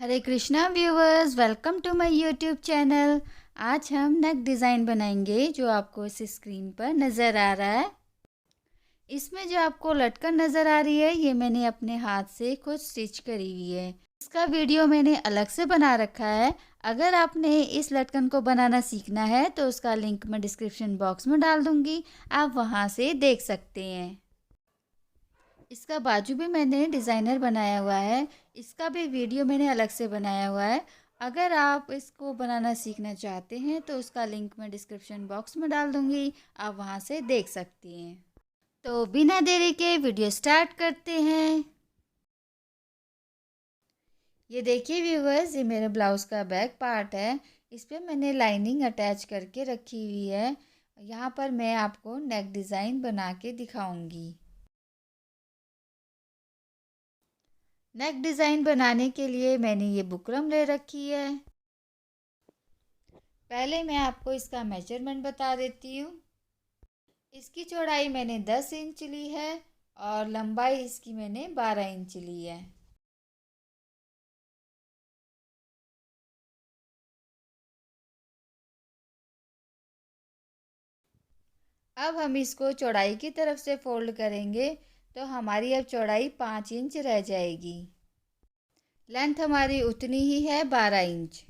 Hare Krishna viewers, welcome to my YouTube channel. आज हम नेक design बनाएंगे जो आपको इस स्क्रीन पर नज़र आ रहा है। इसमें जो आपको लटकन नज़र आ रही है ये मैंने अपने हाथ से खुद स्टिच करी हुई है। इसका वीडियो मैंने अलग से बना रखा है। अगर आपने इस लटकन को बनाना सीखना है तो उसका लिंक मैं डिस्क्रिप्शन बॉक्स में डाल दूँगी, आप वहाँ से देख सकते हैं। इसका बाजू भी मैंने डिज़ाइनर बनाया हुआ है, इसका भी वीडियो मैंने अलग से बनाया हुआ है। अगर आप इसको बनाना सीखना चाहते हैं तो उसका लिंक मैं डिस्क्रिप्शन बॉक्स में डाल दूँगी, आप वहाँ से देख सकती हैं। तो बिना देरी के वीडियो स्टार्ट करते हैं। ये देखिए व्यूवर्स, ये मेरे ब्लाउज़ का बैक पार्ट है। इस पे मैंने लाइनिंग अटैच करके रखी हुई है। यहाँ पर मैं आपको नेक डिज़ाइन बना के दिखाऊंगी। नेक डिज़ाइन बनाने के लिए मैंने ये बुकरम ले रखी है। पहले मैं आपको इसका मेजरमेंट बता देती हूँ। इसकी चौड़ाई मैंने 10 इंच ली है और लंबाई इसकी मैंने 12 इंच ली है। अब हम इसको चौड़ाई की तरफ से फोल्ड करेंगे तो हमारी अब चौड़ाई 5 इंच रह जाएगी। लेंथ हमारी उतनी ही है, 12 इंच।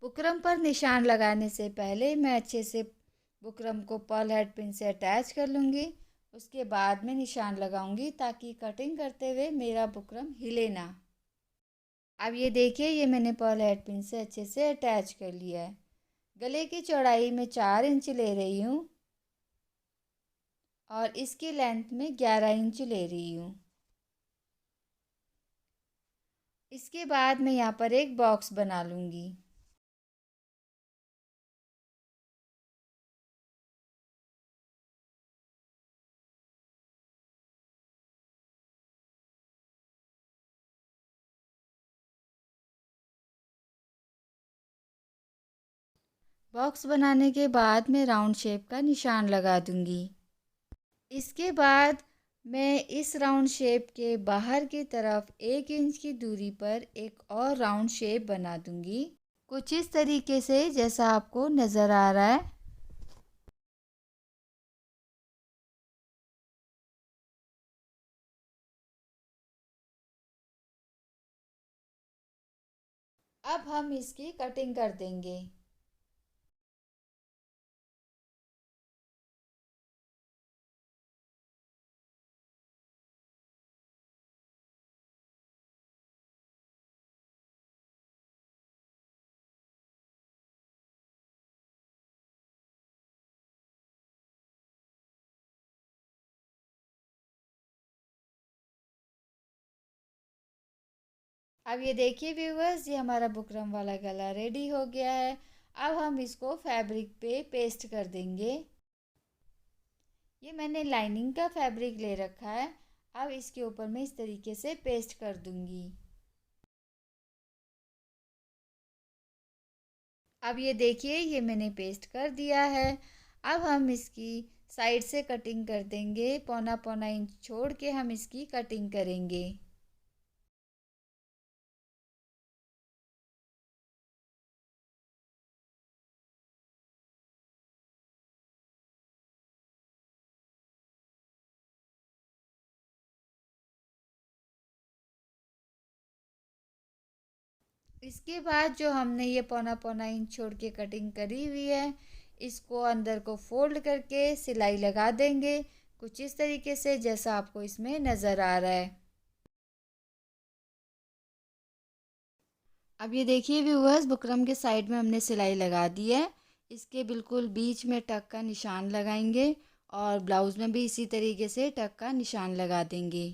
बुकरम पर निशान लगाने से पहले मैं अच्छे से बुकरम को पर्ल हेड पिन से अटैच कर लूँगी। उसके बाद में निशान लगाऊंगी ताकि कटिंग करते हुए मेरा बुकरम हिले ना। अब ये देखिए, ये मैंने पर्ल हेड पिन से अच्छे से अटैच कर लिया है। गले की चौड़ाई में 4 इंच ले रही हूँ और इसकी लेंथ में 11 इंच ले रही हूँ। इसके बाद मैं यहाँ पर एक बॉक्स बना लूँगी। बॉक्स बनाने के बाद मैं राउंड शेप का निशान लगा दूँगी। इसके बाद मैं इस राउंड शेप के बाहर की तरफ 1 इंच की दूरी पर एक और राउंड शेप बना दूँगी, कुछ इस तरीके से जैसा आपको नज़र आ रहा है। अब हम इसकी कटिंग कर देंगे। अब ये देखिए व्यूवर्स, ये हमारा बुकरम वाला गला रेडी हो गया है। अब हम इसको फैब्रिक पे पेस्ट कर देंगे। ये मैंने लाइनिंग का फैब्रिक ले रखा है। अब इसके ऊपर मैं इस तरीके से पेस्ट कर दूंगी। अब ये देखिए, ये मैंने पेस्ट कर दिया है। अब हम इसकी साइड से कटिंग कर देंगे, पौना पौना इंच छोड़ के हम इसकी कटिंग करेंगे। इसके बाद जो हमने ये पौना पौना इंच छोड़ के कटिंग करी हुई है, इसको अंदर को फोल्ड करके सिलाई लगा देंगे, कुछ इस तरीके से जैसा आपको इसमें नज़र आ रहा है। अब ये देखिए व्यूअर्स, बुकरम के साइड में हमने सिलाई लगा दी है। इसके बिल्कुल बीच में टक का निशान लगाएंगे और ब्लाउज़ में भी इसी तरीके से टक का निशान लगा देंगे।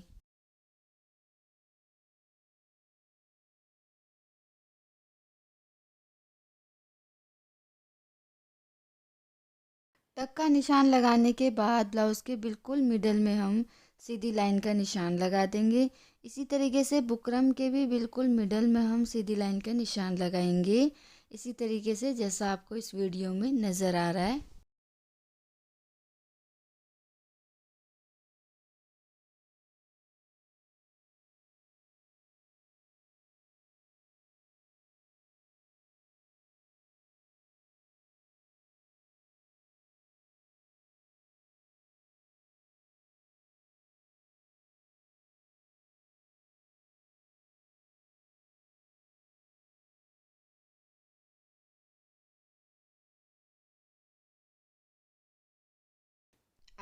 टक का निशान लगाने के बाद ब्लाउज़ के बिल्कुल मिडल में हम सीधी लाइन का निशान लगा देंगे। इसी तरीके से बुकरम के भी बिल्कुल मिडल में हम सीधी लाइन का निशान लगाएंगे, इसी तरीके से जैसा आपको इस वीडियो में नज़र आ रहा है।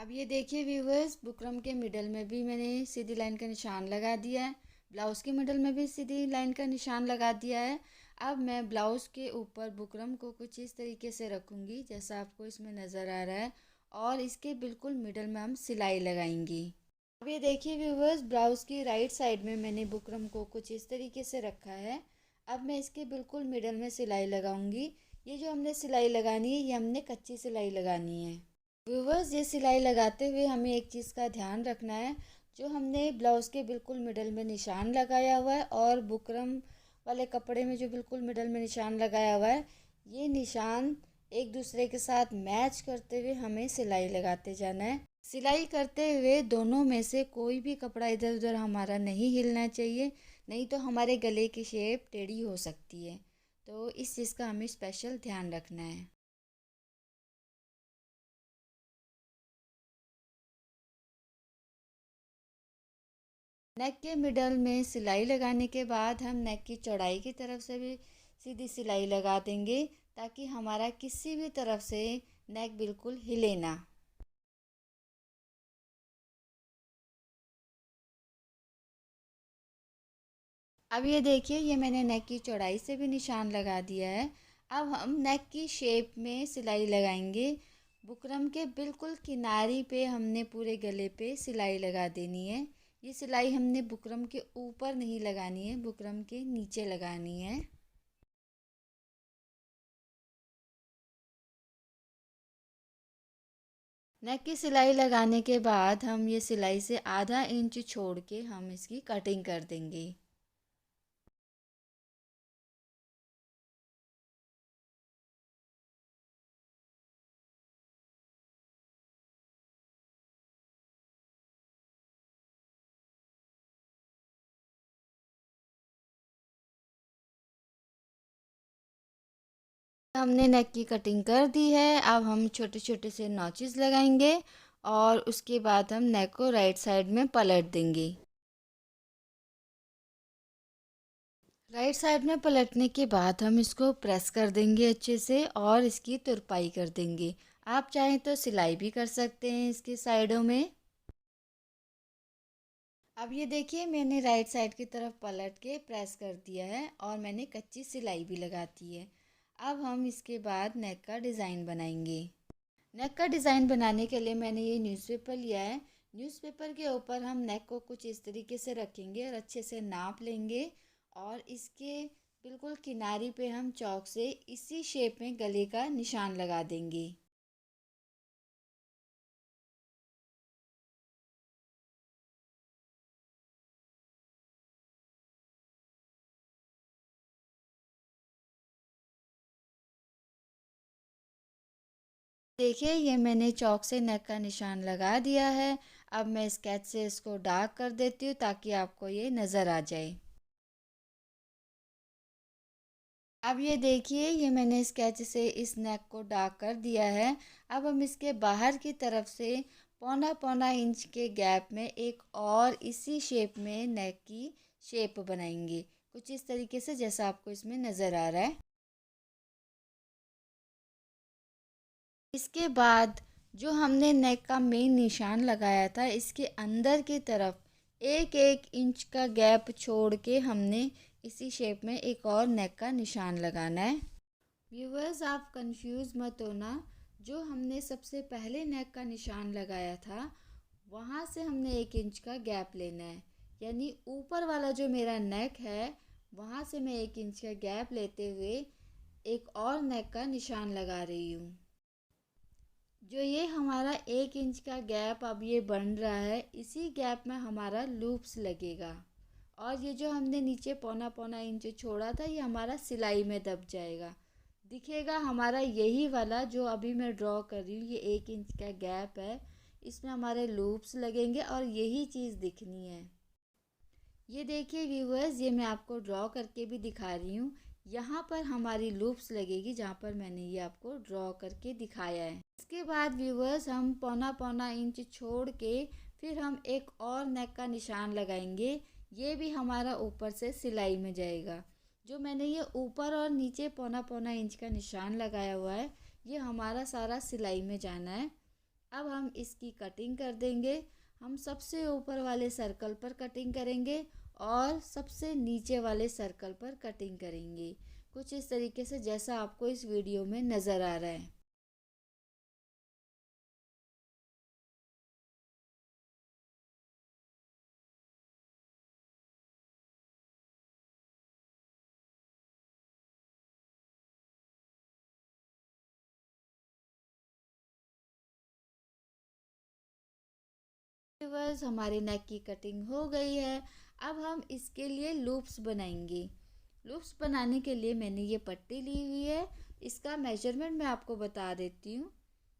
अब ये देखिए व्यूवर्स, बुकरम के मिडल में भी मैंने सीधी लाइन का निशान लगा दिया है, ब्लाउज़ के मिडल में भी सीधी लाइन का निशान लगा दिया है। अब मैं ब्लाउज़ के ऊपर बुकरम को कुछ इस तरीके से रखूँगी जैसा आपको इसमें नज़र आ रहा है, और इसके बिल्कुल मिडल में हम सिलाई लगाएंगे। अब ये देखिए व्यूवर्स, ब्लाउज़ की राइट साइड में मैंने बुकरम को कुछ इस तरीके से रखा है। अब मैं इसके बिल्कुल मिडल में सिलाई लगाऊंगी। ये जो हमने सिलाई लगानी है, ये हमने कच्ची सिलाई लगानी है। व्यूवर्स, ये सिलाई लगाते हुए हमें एक चीज़ का ध्यान रखना है, जो हमने ब्लाउज़ के बिल्कुल मिडल में निशान लगाया हुआ है और बुकरम वाले कपड़े में जो बिल्कुल मिडल में निशान लगाया हुआ है, ये निशान एक दूसरे के साथ मैच करते हुए हमें सिलाई लगाते जाना है। सिलाई करते हुए दोनों में से कोई भी कपड़ा इधर उधर हमारा नहीं हिलना चाहिए, नहीं तो हमारे गले की शेप टेढ़ी हो सकती है। तो इस चीज़ का हमें स्पेशल ध्यान रखना है। नेक के मिडल में सिलाई लगाने के बाद हम नेक की चौड़ाई की तरफ से भी सीधी सिलाई लगा देंगे, ताकि हमारा किसी भी तरफ से नेक बिल्कुल हिले ना। अब ये देखिए, ये मैंने नेक की चौड़ाई से भी निशान लगा दिया है। अब हम नेक की शेप में सिलाई लगाएंगे। बुकरम के बिल्कुल किनारी पे हमने पूरे गले पे सिलाई लगा देनी है। ये सिलाई हमने बुकरम के ऊपर नहीं लगानी है, बुकरम के नीचे लगानी है। नेक की सिलाई लगाने के बाद हम ये सिलाई से आधा इंच छोड़ के हम इसकी कटिंग कर देंगे। हमने नेक की कटिंग कर दी है। अब हम छोटे छोटे से नॉचेस लगाएंगे और उसके बाद हम नेक को राइट साइड में पलट देंगे। राइट साइड में पलटने के बाद हम इसको प्रेस कर देंगे अच्छे से और इसकी तुरपाई कर देंगे। आप चाहें तो सिलाई भी कर सकते हैं इसके साइडों में। अब ये देखिए, मैंने राइट साइड की तरफ पलट के प्रेस कर दिया है और मैंने कच्ची सिलाई भी लगा दी है। अब हम इसके बाद नेक का डिज़ाइन बनाएंगे। नेक का डिज़ाइन बनाने के लिए मैंने ये न्यूज़पेपर लिया है। न्यूज़पेपर के ऊपर हम नेक को कुछ इस तरीके से रखेंगे और अच्छे से नाप लेंगे, और इसके बिल्कुल किनारी पे हम चौक से इसी शेप में गले का निशान लगा देंगे। देखिए, ये मैंने चौक से नेक का निशान लगा दिया है। अब मैं स्केच से इसको डार्क कर देती हूँ ताकि आपको ये नज़र आ जाए। अब ये देखिए, ये मैंने स्केच से इस नेक को डार्क कर दिया है। अब हम इसके बाहर की तरफ से पौना पौना इंच के गैप में एक और इसी शेप में नेक की शेप बनाएंगे, कुछ इस तरीके से जैसा आपको इसमें नज़र आ रहा है। इसके बाद जो हमने नेक का मेन निशान लगाया था, इसके अंदर की तरफ एक एक इंच का गैप छोड़ के हमने इसी शेप में एक और नेक का निशान लगाना है। व्यूवर्स, आप कंफ्यूज मत होना। जो हमने सबसे पहले नेक का निशान लगाया था, वहाँ से हमने 1 इंच का गैप लेना है। यानी ऊपर वाला जो मेरा नेक है, वहाँ से मैं 1 इंच का गैप लेते हुए एक और नेक का निशान लगा रही हूँ। जो ये हमारा 1 इंच का गैप अब ये बन रहा है, इसी गैप में हमारा लूप्स लगेगा, और ये जो हमने नीचे पौना पौना इंच छोड़ा था, ये हमारा सिलाई में दब जाएगा। दिखेगा हमारा यही वाला जो अभी मैं ड्रॉ कर रही हूँ, ये 1 इंच का गैप है, इसमें हमारे लूप्स लगेंगे और यही चीज़ दिखनी है। ये देखिए व्यूअर्स, ये मैं आपको ड्रॉ करके भी दिखा रही हूँ। यहाँ पर हमारी लूप्स लगेगी जहाँ पर मैंने ये आपको ड्रॉ करके दिखाया है। इसके बाद व्यूअर्स, हम पौना पौना इंच छोड़ के फिर हम एक और नेक का निशान लगाएंगे। ये भी हमारा ऊपर से सिलाई में जाएगा। जो मैंने ये ऊपर और नीचे पौना पौना इंच का निशान लगाया हुआ है, ये हमारा सारा सिलाई में जाना है। अब हम इसकी कटिंग कर देंगे। हम सबसे ऊपर वाले सर्कल पर कटिंग करेंगे और सबसे नीचे वाले सर्कल पर कटिंग करेंगे, कुछ इस तरीके से जैसा आपको इस वीडियो में नज़र आ रहा है। व्यूअर्स, हमारी नेक की कटिंग हो गई है। अब हम इसके लिए लूप्स बनाएंगे। लूप्स बनाने के लिए मैंने ये पट्टी ली हुई है। इसका मेजरमेंट मैं आपको बता देती हूँ।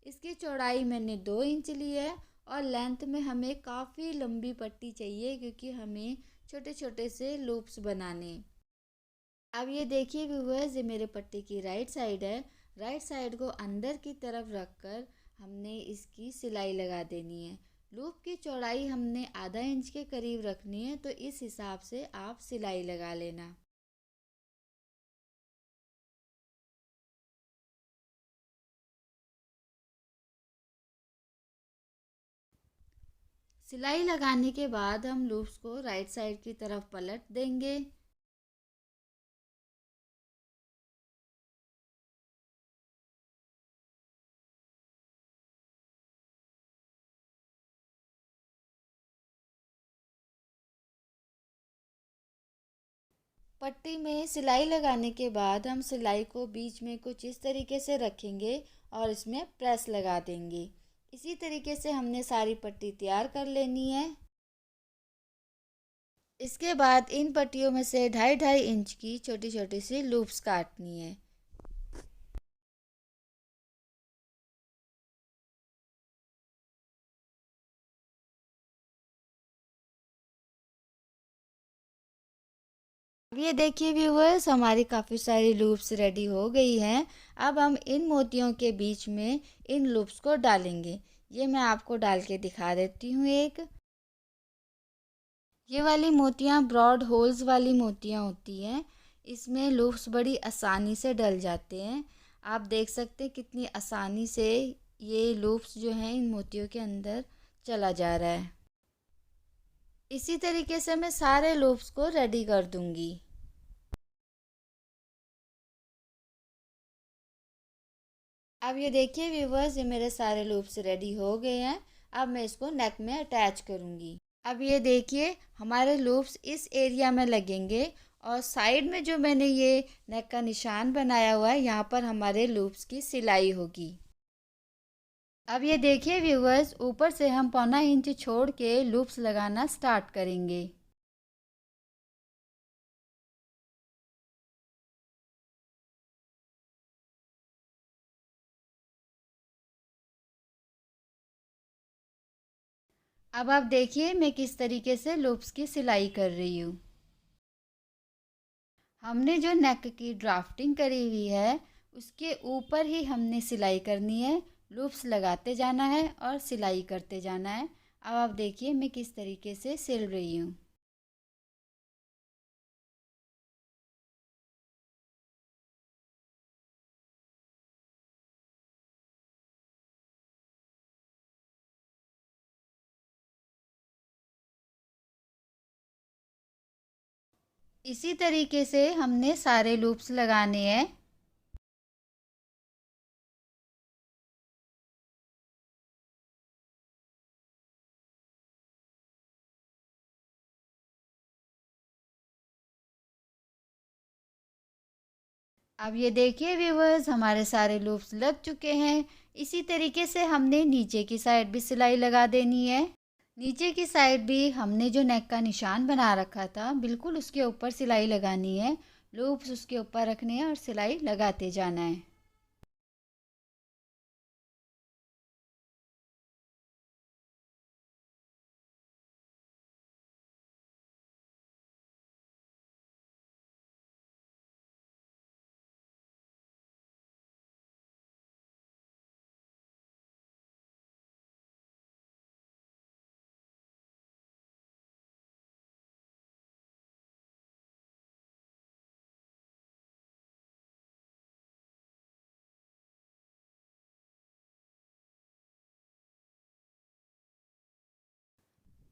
इसकी चौड़ाई मैंने 2 इंच ली है और लेंथ में हमें काफ़ी लंबी पट्टी चाहिए क्योंकि हमें छोटे छोटे से लूप्स बनाने। अब ये देखिए व्यूअर्स, ये मेरे पट्टी की राइट साइड है। राइट साइड को अंदर की तरफ रखकर हमने इसकी सिलाई लगा देनी है। लूप की चौड़ाई हमने आधा इंच के करीब रखनी है, तो इस हिसाब से आप सिलाई लगा लेना। सिलाई लगाने के बाद हम लूप्स को राइट साइड की तरफ पलट देंगे। पट्टी में सिलाई लगाने के बाद हम सिलाई को बीच में कुछ इस तरीके से रखेंगे और इसमें प्रेस लगा देंगे। इसी तरीके से हमने सारी पट्टी तैयार कर लेनी है। इसके बाद इन पट्टियों में से 2.5-2.5 इंच की छोटी छोटी सी लूप्स काटनी है। अब ये देखिए व्यूअर्स, हमारी काफ़ी सारी लूप्स रेडी हो गई हैं। अब हम इन मोतियों के बीच में इन लूप्स को डालेंगे। ये मैं आपको डाल के दिखा देती हूँ। ये वाली मोतियाँ ब्रॉड होल्स वाली मोतियाँ होती हैं। इसमें लूप्स बड़ी आसानी से डल जाते हैं। आप देख सकते हैं कितनी आसानी से ये लूप्स जो हैं इन मोतियों के अंदर चला जा रहा है। इसी तरीके से मैं सारे लूप्स को रेडी कर दूंगी। अब ये देखिए व्यूवर्स, ये मेरे सारे लूप्स रेडी हो गए हैं। अब मैं इसको नेक में अटैच करूँगी। अब ये देखिए, हमारे लूप्स इस एरिया में लगेंगे और साइड में जो मैंने ये नेक का निशान बनाया हुआ है, यहाँ पर हमारे लूप्स की सिलाई होगी। अब ये देखिए व्यूवर्स, ऊपर से हम 1.25 इंच छोड़ के लूप्स लगाना स्टार्ट करेंगे। अब आप देखिए मैं किस तरीके से लूप्स की सिलाई कर रही हूँ। हमने जो नेक की ड्राफ्टिंग करी हुई है उसके ऊपर ही हमने सिलाई करनी है। लूप्स लगाते जाना है और सिलाई करते जाना है। अब आप देखिए मैं किस तरीके से सिल रही हूँ। इसी तरीके से हमने सारे लूप्स लगाने हैं। अब ये देखिए व्यूवर्स, हमारे सारे लूप्स लग चुके हैं। इसी तरीके से हमने नीचे की साइड भी सिलाई लगा देनी है। नीचे की साइड भी हमने जो नेक का निशान बना रखा था बिल्कुल उसके ऊपर सिलाई लगानी है। लूप्स उसके ऊपर रखने हैं और सिलाई लगाते जाना है।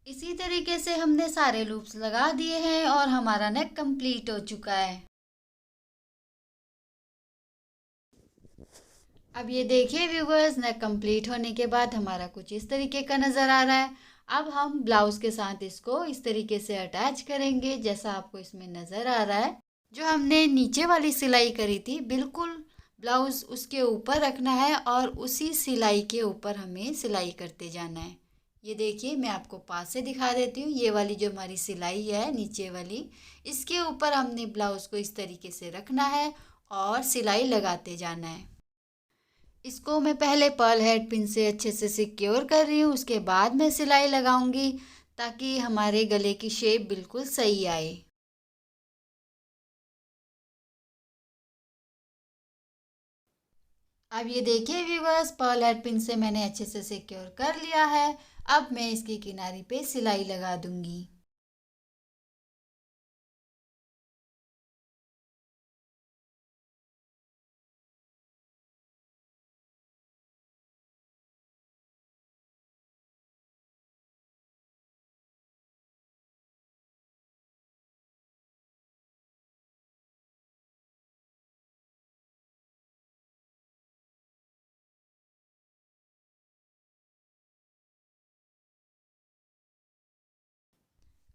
इसी तरीके से हमने सारे लूप्स लगा दिए हैं और हमारा नेक कंप्लीट हो चुका है। अब ये देखिए व्यूवर्स, नेक कंप्लीट होने के बाद हमारा कुछ इस तरीके का नज़र आ रहा है। अब हम ब्लाउज़ के साथ इसको इस तरीके से अटैच करेंगे जैसा आपको इसमें नज़र आ रहा है। जो हमने नीचे वाली सिलाई करी थी बिल्कुल ब्लाउज़ उसके ऊपर रखना है और उसी सिलाई के ऊपर हमें सिलाई करते जाना है। ये देखिए, मैं आपको पास से दिखा देती हूँ। ये वाली जो हमारी सिलाई है नीचे वाली, इसके ऊपर हमने ब्लाउज़ को इस तरीके से रखना है और सिलाई लगाते जाना है। इसको मैं पहले पर्ल हेड पिन से अच्छे से सिक्योर कर रही हूँ, उसके बाद मैं सिलाई लगाऊंगी ताकि हमारे गले की शेप बिल्कुल सही आए। अब ये देखिए व्यूवर्स, पर्ल हेड पिन से मैंने अच्छे से सिक्योर कर लिया है। अब मैं इसकी किनारी पे सिलाई लगा दूंगी।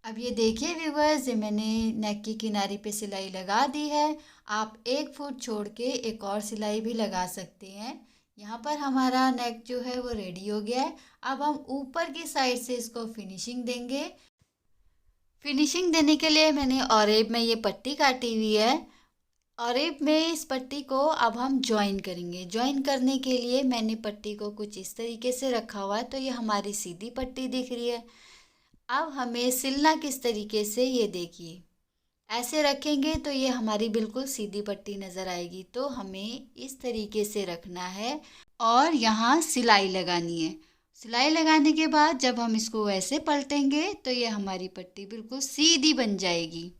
अब ये देखिए व्यूवर्स, ये मैंने नेक की किनारी पे सिलाई लगा दी है। आप 1 फुट छोड़ के एक और सिलाई भी लगा सकते हैं। यहाँ पर हमारा नेक जो है वो रेडी हो गया है। अब हम ऊपर की साइड से इसको फिनिशिंग देंगे। फिनिशिंग देने के लिए मैंने ऑरेब में ये पट्टी काटी हुई है। ऑरेब में इस पट्टी को अब हम ज्वाइन करेंगे। ज्वाइन करने के लिए मैंने पट्टी को कुछ इस तरीके से रखा हुआ है, तो ये हमारी सीधी पट्टी दिख रही है। अब हमें सिलना किस तरीके से, ये देखिए, ऐसे रखेंगे तो ये हमारी बिल्कुल सीधी पट्टी नज़र आएगी। तो हमें इस तरीके से रखना है और यहाँ सिलाई लगानी है। सिलाई लगाने के बाद जब हम इसको ऐसे पलटेंगे तो ये हमारी पट्टी बिल्कुल सीधी बन जाएगी।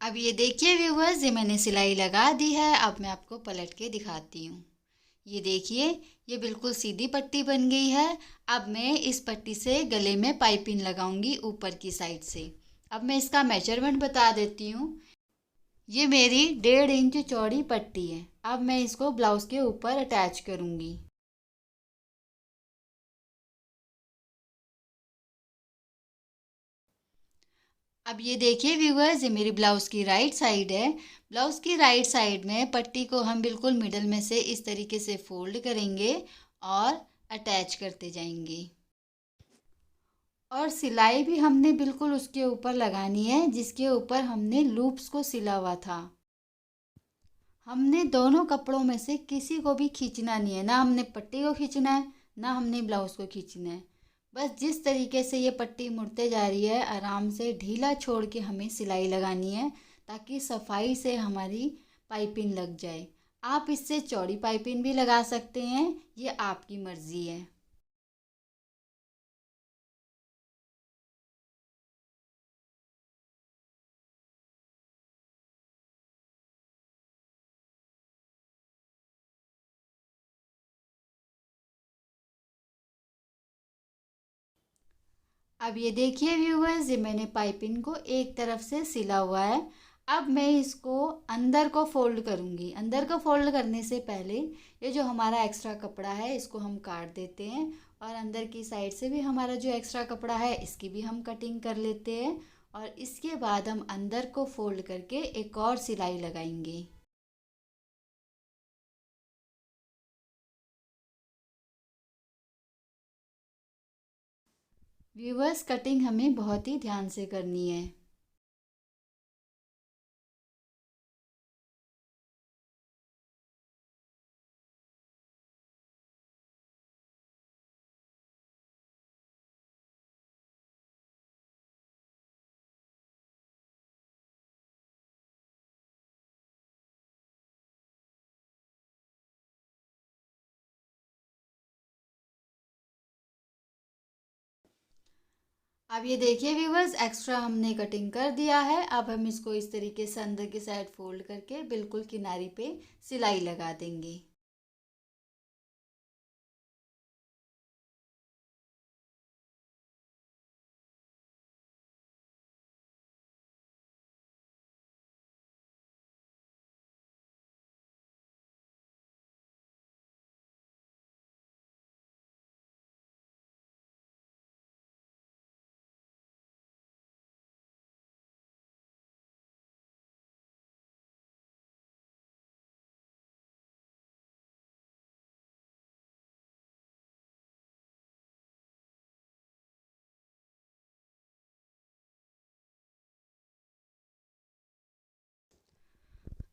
अब ये देखिए व्यूवर्स, ये मैंने सिलाई लगा दी है। अब मैं आपको पलट के दिखाती हूँ। ये देखिए, ये बिल्कुल सीधी पट्टी बन गई है। अब मैं इस पट्टी से गले में पाइपिंग लगाऊंगी ऊपर की साइड से। अब मैं इसका मेजरमेंट बता देती हूँ। ये मेरी 1.5 इंच चौड़ी पट्टी है। अब मैं इसको ब्लाउज़ के ऊपर अटैच करूँगी। अब ये देखिए व्यूवर्स, ये मेरी ब्लाउज़ की राइट साइड है। ब्लाउज़ की राइट साइड में पट्टी को हम बिल्कुल मिडल में से इस तरीके से फोल्ड करेंगे और अटैच करते जाएंगे। और सिलाई भी हमने बिल्कुल उसके ऊपर लगानी है जिसके ऊपर हमने लूप्स को सिला हुआ था। हमने दोनों कपड़ों में से किसी को भी खींचना नहीं है, ना हमने पट्टी को खींचना है ना हमने ब्लाउज़ को खींचना है। बस जिस तरीके से ये पट्टी मुड़ते जा रही है, आराम से ढीला छोड़ के हमें सिलाई लगानी है ताकि सफाई से हमारी पाइपिंग लग जाए। आप इससे चौड़ी पाइपिंग भी लगा सकते हैं, ये आपकी मर्ज़ी है। अब ये देखिए व्यूवर्स, ये मैंने पाइपिंग को एक तरफ से सिला हुआ है। अब मैं इसको अंदर को फोल्ड करूँगी। अंदर को फोल्ड करने से पहले ये जो हमारा एक्स्ट्रा कपड़ा है इसको हम काट देते हैं और अंदर की साइड से भी हमारा जो एक्स्ट्रा कपड़ा है इसकी भी हम कटिंग कर लेते हैं। और इसके बाद हम अंदर को फोल्ड करके एक और सिलाई लगाएंगे। व्यूवर्स, कटिंग हमें बहुत ही ध्यान से करनी है। अब ये देखिए व्यूवर्स, एक्स्ट्रा हमने कटिंग कर दिया है। अब हम इसको इस तरीके से अंदर की साइड फोल्ड करके बिल्कुल किनारी पे सिलाई लगा देंगे।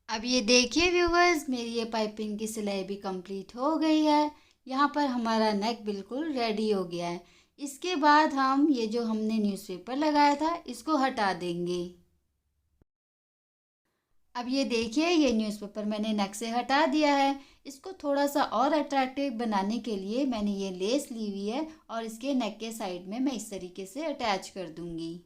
अब ये देखिए व्यूवर्स, मेरी ये पाइपिंग की सिलाई भी कंप्लीट हो गई है। यहाँ पर हमारा नेक बिल्कुल रेडी हो गया है। इसके बाद हम ये जो हमने न्यूज़पेपर लगाया था इसको हटा देंगे। अब ये देखिए, ये न्यूज़पेपर मैंने नेक से हटा दिया है। इसको थोड़ा सा और अट्रैक्टिव बनाने के लिए मैंने ये लेस ली हुई है और इसके नेक के साइड में मैं इस तरीके से अटैच कर दूंगी।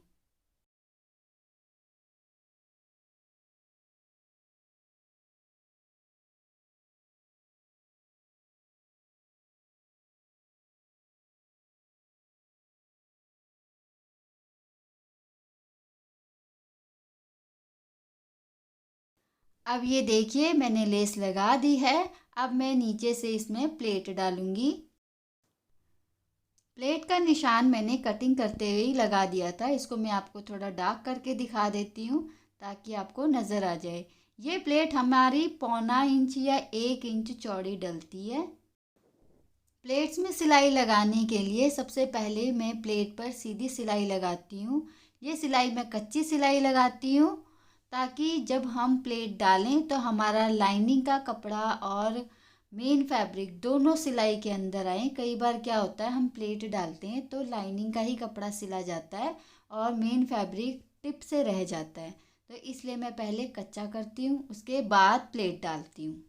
अब ये देखिए, मैंने लेस लगा दी है। अब मैं नीचे से इसमें प्लेट डालूंगी। प्लेट का निशान मैंने कटिंग करते हुए ही लगा दिया था। इसको मैं आपको थोड़ा डार्क करके दिखा देती हूँ ताकि आपको नज़र आ जाए। ये प्लेट हमारी 0.25 इंच या 1 इंच चौड़ी डलती है। प्लेट्स में सिलाई लगाने के लिए सबसे पहले मैं प्लेट पर सीधी सिलाई लगाती हूँ। ये सिलाई मैं कच्ची सिलाई लगाती हूँ ताकि जब हम प्लेट डालें तो हमारा लाइनिंग का कपड़ा और मेन फैब्रिक दोनों सिलाई के अंदर आए। कई बार क्या होता है, हम प्लेट डालते हैं तो लाइनिंग का ही कपड़ा सिला जाता है और मेन फैब्रिक टिप से रह जाता है। तो इसलिए मैं पहले कच्चा करती हूँ, उसके बाद प्लेट डालती हूँ।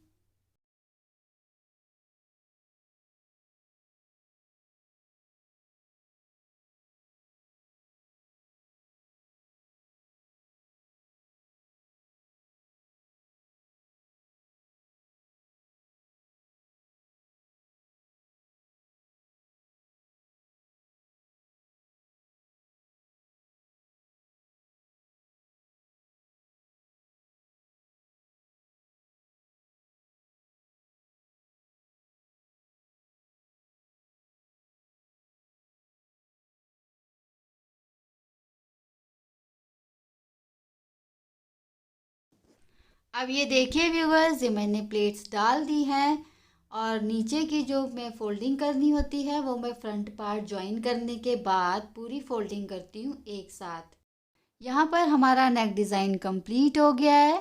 अब ये देखिए व्यूवर्स, ये मैंने प्लेट्स डाल दी हैं और नीचे की जो मैं फोल्डिंग करनी होती है वो मैं फ्रंट पार्ट ज्वाइन करने के बाद पूरी फोल्डिंग करती हूँ एक साथ। यहाँ पर हमारा नेक डिज़ाइन कंप्लीट हो गया है।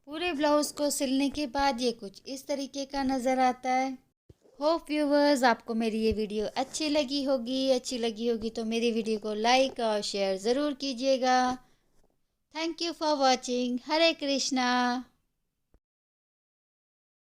पूरे ब्लाउज़ को सिलने के बाद ये कुछ इस तरीके का नज़र आता है। होप व्यूवर्स आपको मेरी ये वीडियो अच्छी लगी होगी तो मेरी वीडियो को लाइक और शेयर ज़रूर कीजिएगा। Thank you for watching. Hare Krishna.